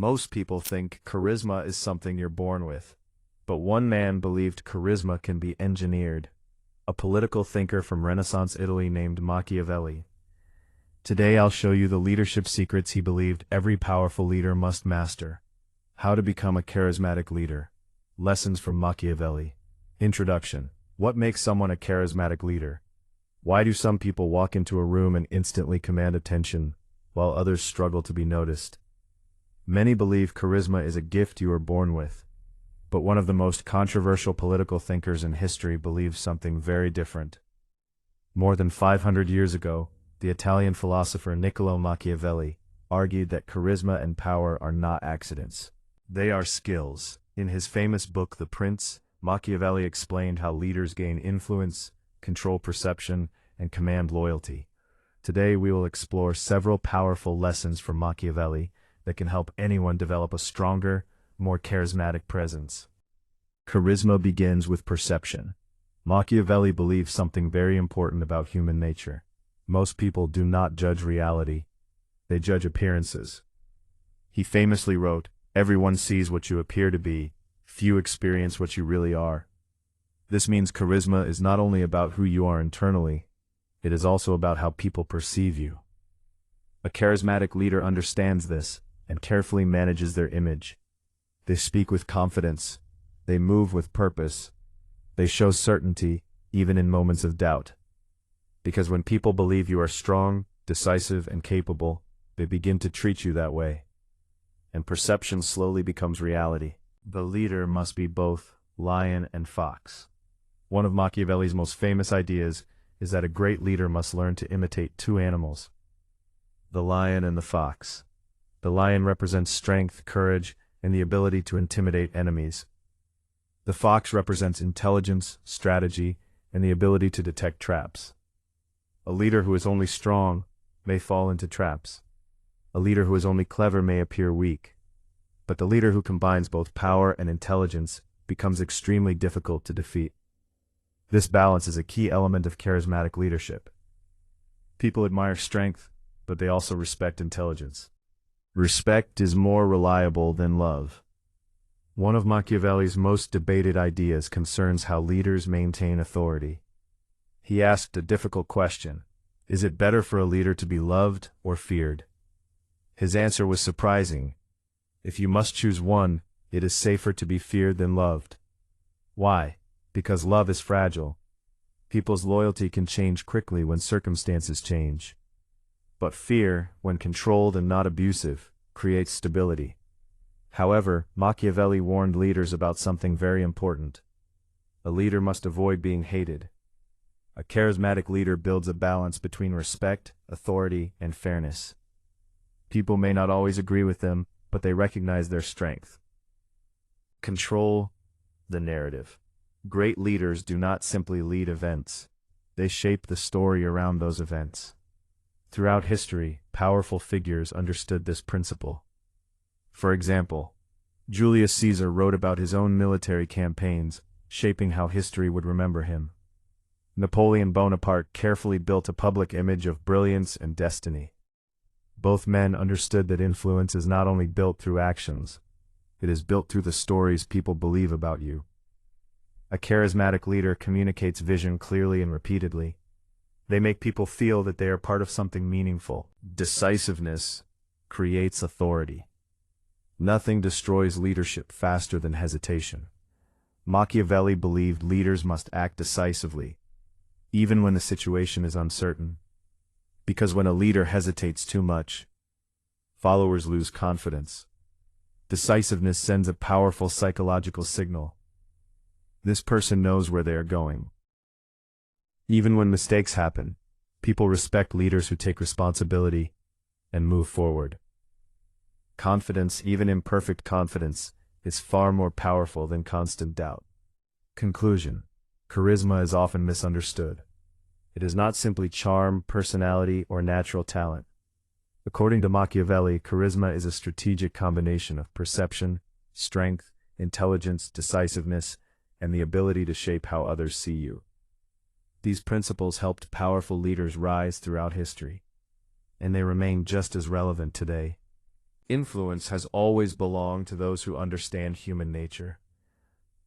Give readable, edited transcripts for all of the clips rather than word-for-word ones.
Most people think charisma is something you're born with. But one man believed charisma can be engineered, a political thinker from Renaissance Italy named Machiavelli. Today I'll show you the leadership secrets he believed every powerful leader must master. How to become a charismatic leader. Lessons from Machiavelli. Introduction. What makes someone a charismatic leader? Why do some people walk into a room and instantly command attention, while others struggle to be noticed? Many believe charisma is a gift you are born with. But one of the most controversial political thinkers in history believes something very different. More than 500 years ago, the Italian philosopher Niccolò Machiavelli argued that charisma and power are not accidents. They are skills. In his famous book The Prince, Machiavelli explained how leaders gain influence, control perception, and command loyalty. Today we will explore several powerful lessons from Machiavelli that can help anyone develop a stronger, more charismatic presence. Charisma begins with perception. Machiavelli believes something very important about human nature. Most people do not judge reality. They judge appearances. He famously wrote, "Everyone sees what you appear to be, few experience what you really are." This means charisma is not only about who you are internally, it is also about how people perceive you. A charismatic leader understands this and carefully manages their image. They speak with confidence. They move with purpose. They show certainty, even in moments of doubt. Because when people believe you are strong, decisive, and capable, they begin to treat you that way. And perception slowly becomes reality. The leader must be both lion and fox. One of Machiavelli's most famous ideas is that a great leader must learn to imitate two animals, the lion and the fox. The lion represents strength, courage, and the ability to intimidate enemies. The fox represents intelligence, strategy, and the ability to detect traps. A leader who is only strong may fall into traps. A leader who is only clever may appear weak. But the leader who combines both power and intelligence becomes extremely difficult to defeat. This balance is a key element of charismatic leadership. People admire strength, but they also respect intelligence. Respect is more reliable than love. One of Machiavelli's most debated ideas concerns how leaders maintain authority. He asked a difficult question: is it better for a leader to be loved or feared? His answer was surprising. If you must choose one, it is safer to be feared than loved. Why? Because love is fragile. People's loyalty can change quickly when circumstances change. But fear, when controlled and not abusive, creates stability. However, Machiavelli warned leaders about something very important. A leader must avoid being hated. A charismatic leader builds a balance between respect, authority, and fairness. People may not always agree with them, but they recognize their strength. Control the narrative. Great leaders do not simply lead events. They shape the story around those events. Throughout history, powerful figures understood this principle. For example, Julius Caesar wrote about his own military campaigns, shaping how history would remember him. Napoleon Bonaparte carefully built a public image of brilliance and destiny. Both men understood that influence is not only built through actions, it is built through the stories people believe about you. A charismatic leader communicates vision clearly and repeatedly. They make people feel that they are part of something meaningful. Decisiveness creates authority. Nothing destroys leadership faster than hesitation. Machiavelli believed leaders must act decisively, even when the situation is uncertain. Because when a leader hesitates too much, followers lose confidence. Decisiveness sends a powerful psychological signal. This person knows where they are going. Even when mistakes happen, people respect leaders who take responsibility and move forward. Confidence, even imperfect confidence, is far more powerful than constant doubt. Conclusion. Charisma is often misunderstood. It is not simply charm, personality, or natural talent. According to Machiavelli, charisma is a strategic combination of perception, strength, intelligence, decisiveness, and the ability to shape how others see you. These principles helped powerful leaders rise throughout history, and they remain just as relevant today. Influence has always belonged to those who understand human nature.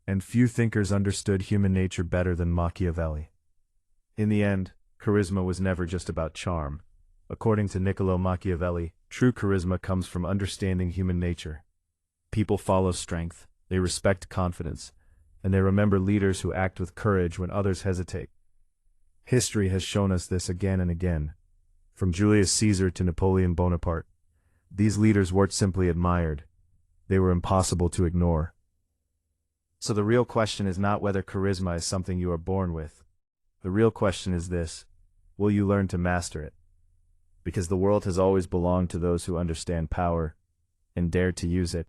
And few thinkers understood human nature better than Machiavelli. In the end, charisma was never just about charm. According to Niccolò Machiavelli, true charisma comes from understanding human nature. People follow strength, they respect confidence, and they remember leaders who act with courage when others hesitate. History has shown us this again and again. From Julius Caesar to Napoleon Bonaparte, these leaders weren't simply admired, they were impossible to ignore. So the real question is not whether charisma is something you are born with. The real question is this: will you learn to master it? Because the world has always belonged to those who understand power and dare to use it.